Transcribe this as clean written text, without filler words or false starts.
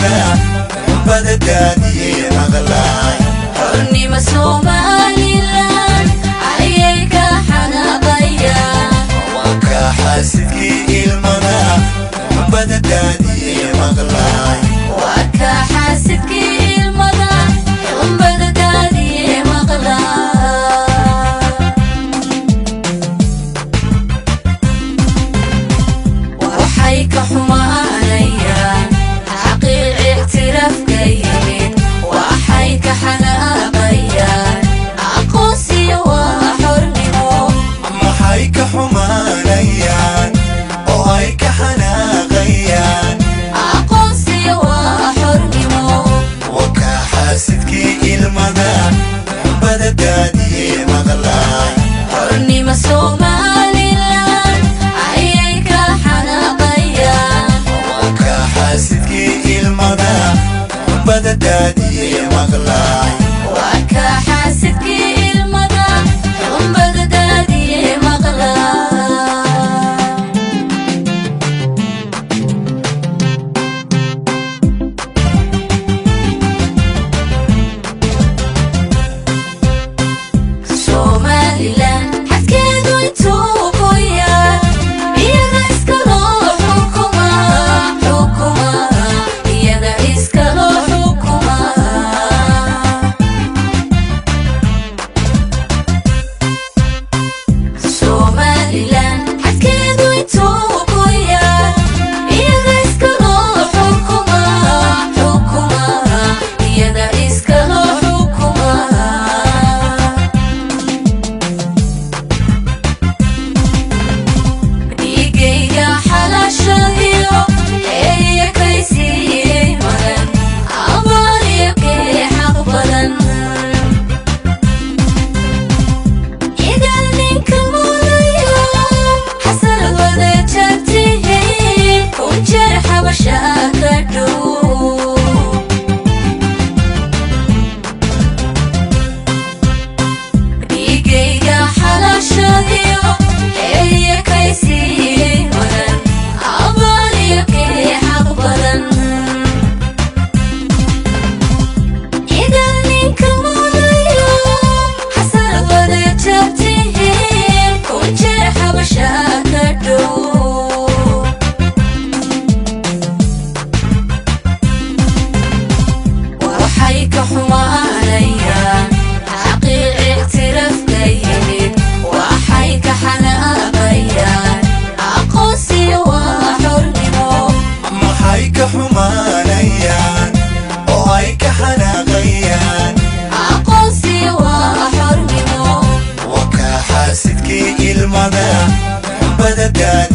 ilmada badadaadii maqlaay xornimo Somaliland ayay ka xanaaqayaan waa ka xaasidkii ilmada badadaadii maqlaay waa ka xaasidkii ilmada badadaadii maqlaay waxay ka xumaanayaan xaqiiq ictiraafkayeen waxay ka xanaaqayaan aqoonsiga waa xornimo maxay ka xumaanayaan oo ay ka xanaaqayaan aqoonsiga waa xornimo waa ka xaasidkii ilmada badadaadii maqlaay xornimo Somaliland ayay ka xanaaqayaan waa ka xaasidkii ilmada badadaadii maqlaay waa ka xaasidkii ilmada badadaadii maqlaay Somaliland xadkeedu intuu ku yaal iyaga iska loo xukuma iyaga iska loo xukuma Somaliland xadkeedu intuu ku yaal iyaga iska loo xukuma iyaga iska loo xukuma dhiigayga xalaashadiyo eeya kaysiiyey magan abaaliyo kee xaq badan igal ninka mudayo xasanad wada jartihiin kun jeer xabasha ka dhow dhiigayga xalaashadiyo eeya kaysiiyey magan abaaliyo kee xaq badan igal ninka mudayo xasanad wada jartihiin kun jeer xabasha ka dhow waxay ka xumaanayaan xaqiiq ictiraafkayeen waxay ka xanaaqayaan aqoonsiga waa xornimo maxay ka xumaanayaan oo ay ka xanaaqayaan aqoonsiga waa xornimo waa ka xaasidkii ilmada badadaadii